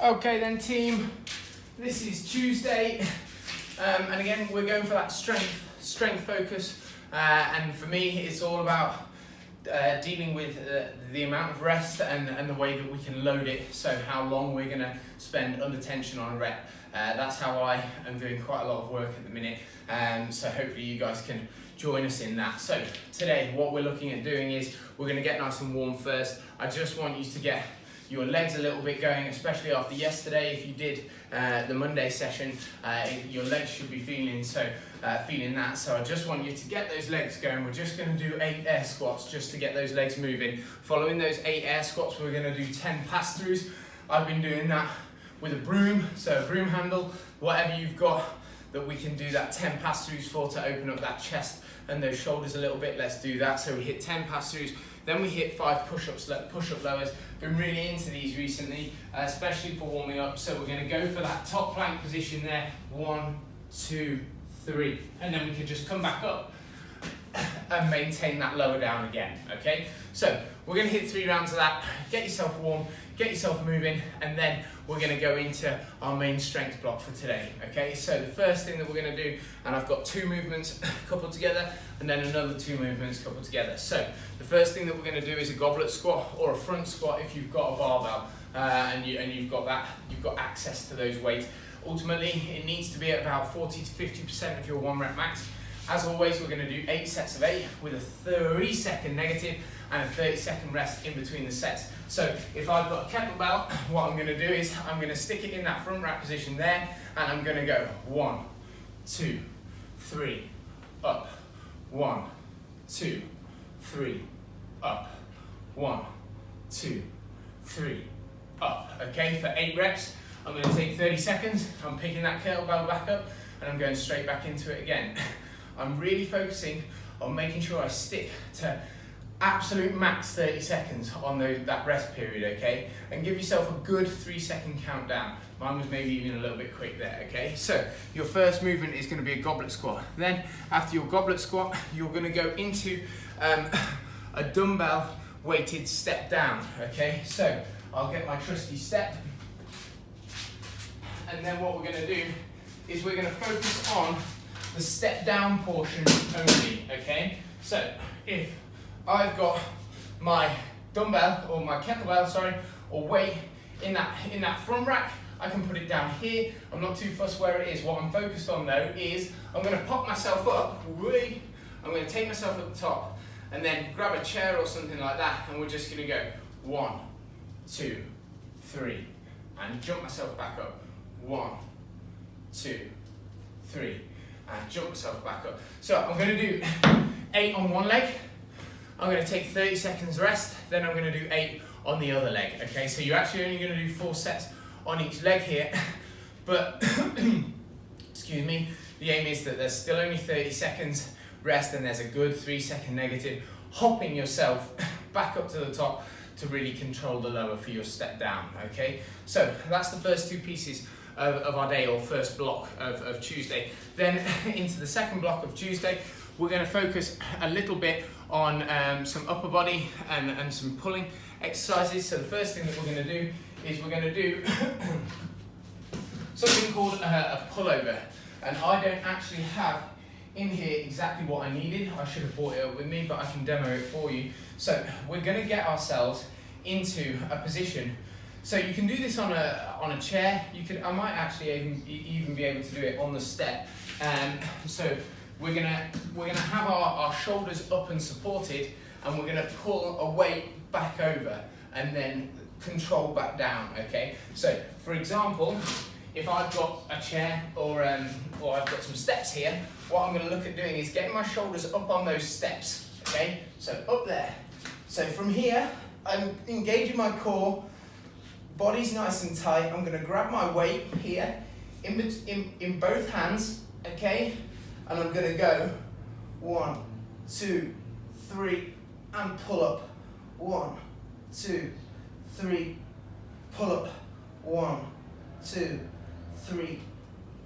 Okay then team, this is Tuesday, and again we're going for that strength focus, and for me it's all about dealing with the amount of rest and the way that we can load it, so how long we're going to spend under tension on a rep. That's how I am doing quite a lot of work at the minute, so hopefully you guys can join us in that. So today what we're looking at doing is we're going to get nice and warm first. I just want you to get your legs a little bit going, especially after yesterday. If you did the Monday session, your legs should be feeling that. So I just want you to get those legs going. We're just going to do 8 air squats just to get those legs moving. Following those 8 air squats, we're going to do 10 pass-throughs. I've been doing that with a broom, so a broom handle, whatever you've got that we can do that 10 pass-throughs for to open up that chest and those shoulders a little bit. Let's do that. So we hit 10 pass-throughs, then we hit 5 push-up lowers. Been really into these recently, especially for warming up. So we're going to go for that top plank position there. 1, 2, 3, and then we can just come back up and maintain that lower down again. Okay, so we're going to hit 3 rounds of that. Get yourself warm, get yourself moving, and then we're going to go into our main strength block for today. Okay, so the first thing that we're going to do, and I've got 2 movements coupled together and then another 2 movements coupled together. So the first thing that we're going to do is a goblet squat or a front squat if you've got a barbell and you've got access to those weights. Ultimately it needs to be at about 40 to 50% of your 1 rep max. As always, we're going to do 8 sets of 8 with a 3-second negative and a 30-second rest in between the sets. So if I've got a kettlebell, what I'm going to do is I'm going to stick it in that front rack position there, and I'm going to go 1, 2, 3, up, 1, 2, 3, up, 1, 2, 3, up. Okay, for 8 reps, I'm going to take 30 seconds, I'm picking that kettlebell back up, and I'm going straight back into it again. I'm really focusing on making sure I stick to absolute max 30 seconds on that rest period, okay? And give yourself a good 3-second countdown. Mine was maybe even a little bit quick there, okay? So your first movement is going to be a goblet squat. Then after your goblet squat, you're going to go into a dumbbell weighted step down, okay? So I'll get my trusty step. And then what we're going to do is we're going to focus on the step down portion only, okay? So if I've got my dumbbell or my kettlebell, or weight in that front rack, I can put it down here. I'm not too fussed where it is. What I'm focused on though is I'm going to pop myself up, I'm going to take myself at the top and then grab a chair or something like that, and we're just going to go 1, 2, 3 and jump myself back up. 1, 2, 3 and jump myself back up. So I'm going to do 8 on one leg, I'm going to take 30 seconds rest, then I'm going to do 8 on the other leg. Okay, so you're actually only going to do 4 sets on each leg here, but excuse me, the aim is that there's still only 30 seconds rest and there's a good 3-second negative, hopping yourself back up to the top to really control the lower for your step down. Okay, so that's the first 2 pieces of our day, or first block of Tuesday. Then into the second block of Tuesday, we're going to focus a little bit on some upper body and some pulling exercises. So the first thing that we're going to do is we're going to do something called a pullover, and I don't actually have in here exactly what I needed. I should have brought it up with me, but I can demo it for you. So we're going to get ourselves into a position. So you can do this on a chair. I might actually even be able to do it on the step. So we're gonna have our shoulders up and supported, and we're gonna pull a weight back over and then control back down. Okay. So for example, if I've got a chair or I've got some steps here, what I'm gonna look at doing is getting my shoulders up on those steps. Okay. So up there. So from here, I'm engaging my core. Body's nice and tight. I'm going to grab my weight here in both hands, okay? And I'm going to go 1, 2, 3, and pull up. 1, 2, 3, pull up. 1, 2, 3,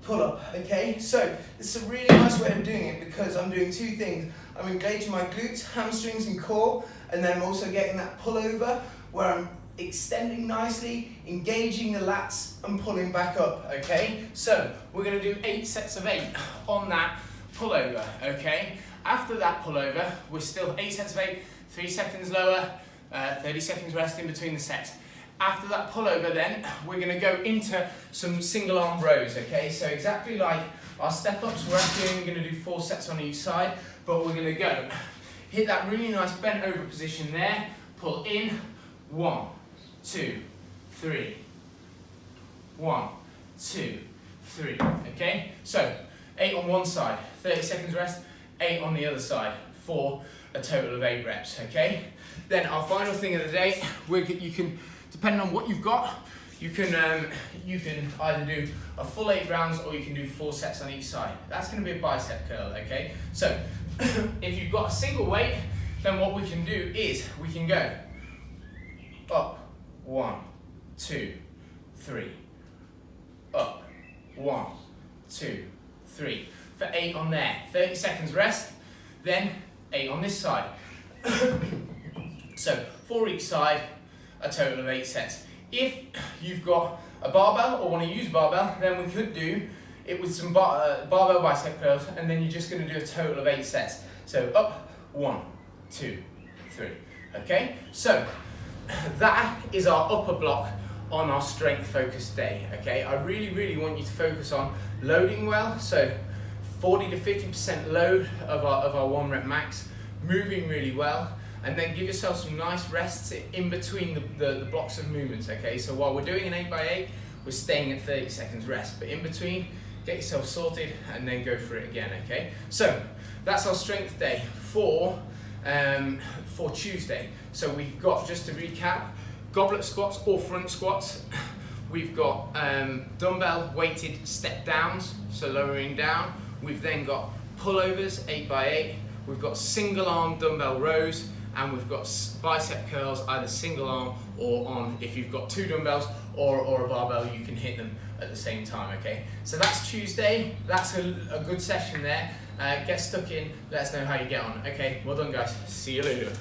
pull up, okay? So it's a really nice way of doing it because I'm doing 2 things. I'm engaging my glutes, hamstrings, and core, and then I'm also getting that pullover where I'm extending nicely, engaging the lats and pulling back up, okay? So we're gonna do 8 sets of 8 on that pullover, okay? After that pullover, we're still 8 sets of 8, 3 seconds lower, 30 seconds rest in between the sets. After that pullover then, we're gonna go into some single arm rows, okay? So exactly like our step ups, we're actually only gonna do 4 sets on each side, but we're gonna go, hit that really nice bent over position there, pull in, 1, 2, 3, 1, 2, 3, okay? So 8 on one side, 30 seconds rest, 8 on the other side, for a total of 8 reps, okay? Then our final thing of the day, you can, depending on what you've got, you can either do a full 8 rounds or you can do 4 sets on each side. That's going to be a bicep curl, okay? So if you've got a single weight, then what we can do is we can go up, 1, 2, 3, up, 1, 2, 3, for 8 on there. 30 seconds rest, then 8 on this side. So 4 each side, a total of 8 sets. If you've got a barbell or want to use a barbell, then we could do it with some barbell bicep curls, and then you're just going to do a total of 8 sets. So up, 1, 2, 3. Okay, so that is our upper block on our strength focused day. Okay, I really want you to focus on loading well, so 40 to 50% load of our 1 rep max, moving really well, and then give yourself some nice rests in between the blocks of movements, okay? So while we're doing an 8x8, we're staying at 30 seconds rest, but in between, get yourself sorted and then go for it again, okay? So that's our strength day for Tuesday. So we've got, just to recap, goblet squats or front squats. We've got dumbbell weighted step downs, so lowering down. We've then got pullovers, 8x8. We've got single arm dumbbell rows, and we've got bicep curls, either single arm or on, if you've got 2 dumbbells or a barbell, you can hit them at the same time, okay? So that's Tuesday, that's a good session there. Get stuck in, let us know how you get on. Okay, well done guys, see you later.